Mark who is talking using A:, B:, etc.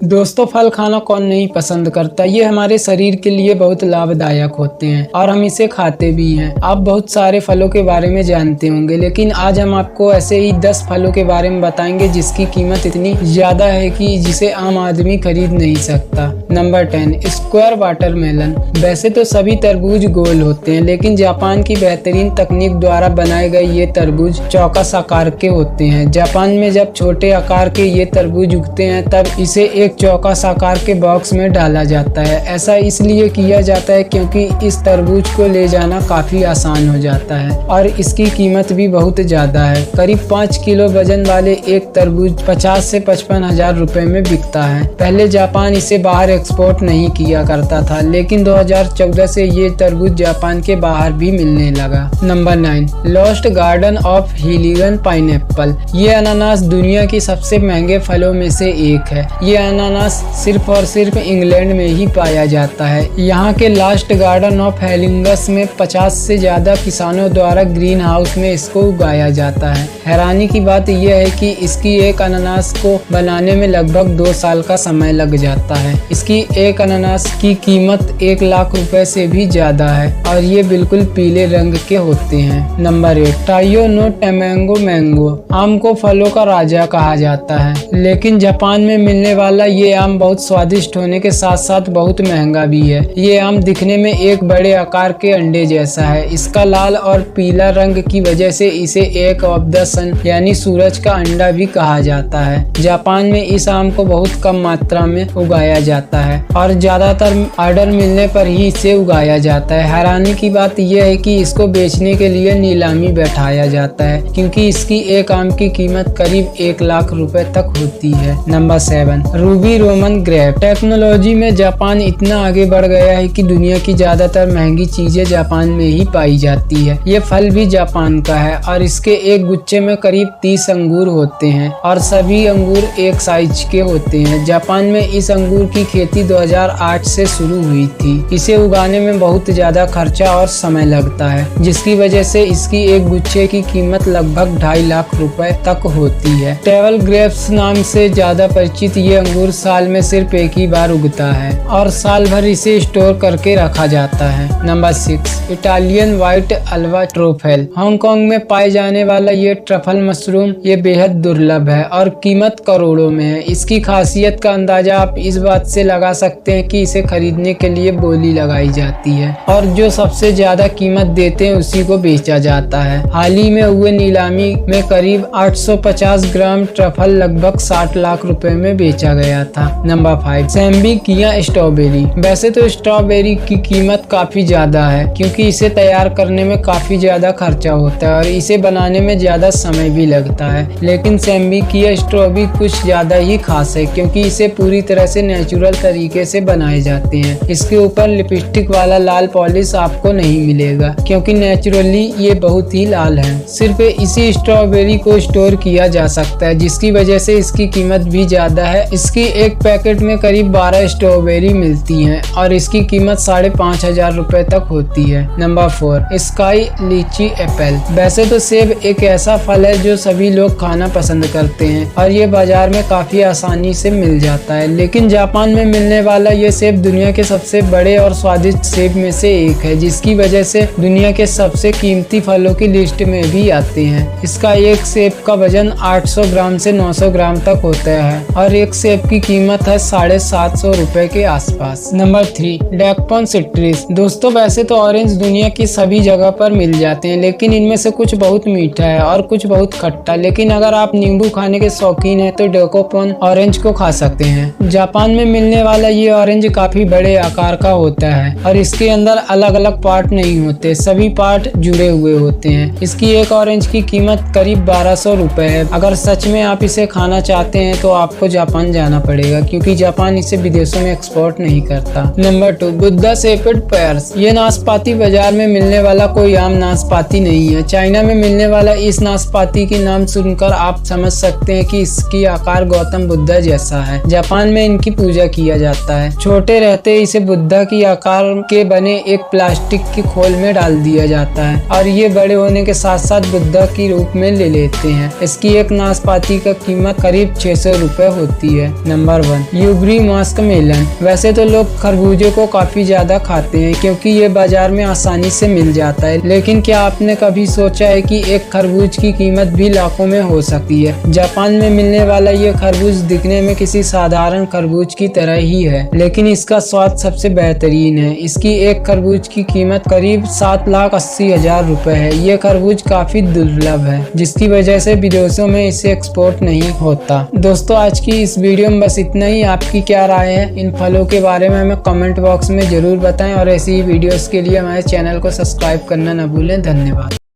A: दोस्तों, फल खाना कौन नहीं पसंद करता। ये हमारे शरीर के लिए बहुत लाभदायक होते हैं और हम इसे खाते भी हैं। आप बहुत सारे फलों के बारे में जानते होंगे, लेकिन आज हम आपको ऐसे ही 10 फलों के बारे में बताएंगे जिसकी कीमत इतनी ज्यादा है कि जिसे आम आदमी खरीद नहीं सकता। Number 10, square watermelon. वैसे तो सभी तरबूज गोल होते हैं, लेकिन जापान की बेहतरीन तकनीक द्वारा बनाए गए ये तरबूज चौकस आकार के होते हैं। जापान में जब छोटे आकार के ये तरबूज उगते हैं तब इसे एक चौकस आकार के बॉक्स में डाला जाता है। ऐसा इसलिए किया जाता है क्योंकि इस तरबूज को ले जाना काफी आसान हो जाता है और इसकी कीमत भी बहुत ज्यादा है। करीब 5 किलो वजन वाले एक तरबूज 50 से 55 हजार रुपए में बिकता है। पहले जापान इसे बाहर एक्सपोर्ट नहीं किया करता था, लेकिन 2014 से ये तरबूज जापान के बाहर भी मिलने लगा। Number 9, lost garden of Heligan pineapple. ये अनानास दुनिया के सबसे महंगे फलों में से एक है। ये अनानास सिर्फ और सिर्फ इंग्लैंड में ही पाया जाता है। यहाँ के लास्ट गार्डन ऑफ हेलिंगस में 50 से ज्यादा किसानों द्वारा ग्रीन हाउस में इसको उगाया जाता है। हैरानी की बात यह है कि इसकी एक अनानास को बनाने में लगभग 2 साल का समय लग जाता है। इसकी एक अनानास की कीमत 1 लाख रुपए से भी ज्यादा है और ये बिल्कुल पीले रंग के होते हैं। Number 8, Taiyo no Tamago mango. आम को फलों का राजा कहा जाता है, लेकिन जापान में मिलने वाला ये आम बहुत स्वादिष्ट होने के साथ साथ बहुत महंगा भी है। ये आम दिखने में एक बड़े आकार के अंडे जैसा है। इसका लाल और पीला रंग की वजह से इसे एक ऑफ द सन यानी सूरज का अंडा भी कहा जाता है। जापान में इस आम को बहुत कम मात्रा में उगाया जाता है और ज्यादातर ऑर्डर मिलने पर ही इसे उगाया जाता है। हैरानी की बात यह है कि इसको बेचने के लिए नीलामी बैठाया जाता है, क्योंकि इसकी एक आम की कीमत करीब 1 लाख रुपए तक होती है। Number 7, Ruby Roman grape. Technology में जापान इतना आगे बढ़ गया है कि दुनिया की ज्यादातर महंगी चीजें जापान में ही पाई जाती है। ये फल भी जापान का है और इसके एक गुच्छे में करीब 30 अंगूर होते हैं और सभी अंगूर एक साइज के होते हैं। जापान में इस अंगूर की खेती 2008 से शुरू हुई थी। इसे उगाने में बहुत ज्यादा खर्चा और समय लगता है, जिसकी वजह से इसकी एक गुच्छे की कीमत लगभग 2.5 लाख रुपए तक होती है। टेबल ग्रेप्स नाम से ज्यादा परिचित ये अंगूर साल में सिर्फ एक ही बार उगता है और साल भर इसे स्टोर करके रखा जाता है। Number 6, Italian white Alva truffle. Hong Kong में पाए जाने वाला ये ट्रफल मशरूम ये बेहद दुर्लभ है और कीमत करोड़ों में है। इसकी खासियत का अंदाजा आप इस बात से लगा सकते हैं कि इसे खरीदने के लिए बोली लगाई जाती है और जो सबसे ज्यादा कीमत देते हैं उसी को बेचा जाता है। हाल ही में हुए नीलामी में करीब 850 ग्राम ट्रफल लगभग 60 लाख रुपए में बेचा गया था। Number 5, Sembikiya strawberry. वैसे तो स्ट्रॉबेरी की कीमत काफी ज्यादा है, क्योंकि इसे तैयार करने में काफी ज्यादा खर्चा होता है और इसे बनाने में ज्यादा समय भी लगता है। लेकिन सैम्बिकिया स्ट्रॉबेरी कुछ ज्यादा ही खास है, क्योंकि इसे पूरी तरह से नेचुरल तरीके से बनाए जाते हैं। इसके ऊपर लिपस्टिक वाला लाल पॉलिश आपको नहीं मिलेगा, क्योंकि नेचुरली ये बहुत ही लाल है। सिर्फ इसी स्ट्रॉबेरी को स्टोर किया जा सकता है, जिसकी वजह से इसकी कीमत भी ज्यादा है। इसकी एक पैकेट में करीब 12 स्ट्रॉबेरी मिलती हैं और इसकी कीमत 5,500 रुपए तक होती है। नंबर 4, स्काई लीची एप्पल। वैसे तो सेब एक ऐसा फल है जो सभी लोग खाना पसंद करते हैं और ये बाजार में काफी आसानी से मिल जाता है, लेकिन जापान में मिलने वाला ये सेब दुनिया के सबसे बड़े और स्वादिष्ट सेब में से एक है, जिसकी वजह से दुनिया के सबसे कीमती फलों की लिस्ट में भी आते हैं। इसका एक सेब का वजन 800 ग्राम से 900 ग्राम तक होता है और एक सेब की कीमत है 750 रुपए के आसपास। Number 3, Dekopon citrus. दोस्तों, वैसे तो ऑरेंज दुनिया की सभी जगह पर मिल जाते हैं, लेकिन इनमें से कुछ बहुत मीठा है और कुछ बहुत खट्टा। लेकिन अगर आप नींबू खाने के शौकीन हैं तो डैकपॉन ऑरेंज को खा सकते हैं। जापान में मिलने वाला ये ऑरेंज काफी बड़े आकार का होता है और इसके अंदर अलग अलग पार्ट नहीं होते, सभी पार्ट जुड़े हुए होते हैं। इसकी एक ऑरेंज की कीमत करीब 1200 रुपए है। अगर सच में आप इसे खाना चाहते हैं तो आपको जापान जाना पड़ेगा, क्योंकि जापान इसे विदेशों में एक्सपोर्ट नहीं करता। Number 2, Buddha shaped pairs. ये नाशपाती बाजार में मिलने वाला कोई आम नाशपाती नहीं है। चाइना में मिलने वाला इस नाशपाती के नाम सुनकर आप समझ सकते हैं कि इसकी आकार गौतम बुद्धा जैसा है। जापान में इनकी पूजा किया जाता है। छोटे रहते इसे बुद्धा की आकार के बने एक प्लास्टिक की खोल में डाल दिया जाता है और ये बड़े होने के साथ साथ बुद्धा की रूप में ले लेते हैं। इसकी एक नाशपाती का कीमत करीब 600 रुपए होती है। Number 1 Yubari musk melon. वैसे तो लोग खरबूजे को काफी ज्यादा खाते हैं क्योंकि ये बाजार में आसानी से मिल जाता है, लेकिन क्या आपने कभी सोचा है कि एक खरबूज की कीमत भी लाखों में हो सकती है। जापान में मिलने वाला ये खरबूज दिखने में किसी साधारण खरबूज की तरह ही है, लेकिन इसका स्वाद सबसे बेहतरीन है। इसकी एक खरबूज की कीमत करीब 7,80,000 रुपए है। ये खरबूज काफी दुर्लभ है, जिसकी वजह से विदेशों में इसे एक्सपोर्ट नहीं होता। दोस्तों, आज की इस वीडियो में बस इतना ही। आपकी क्या राय है इन फलों के बारे में हमें कमेंट बॉक्स में जरूर बताएं और ऐसी ही वीडियोस के लिए हमारे चैनल को सब्सक्राइब करना न भूलें। धन्यवाद।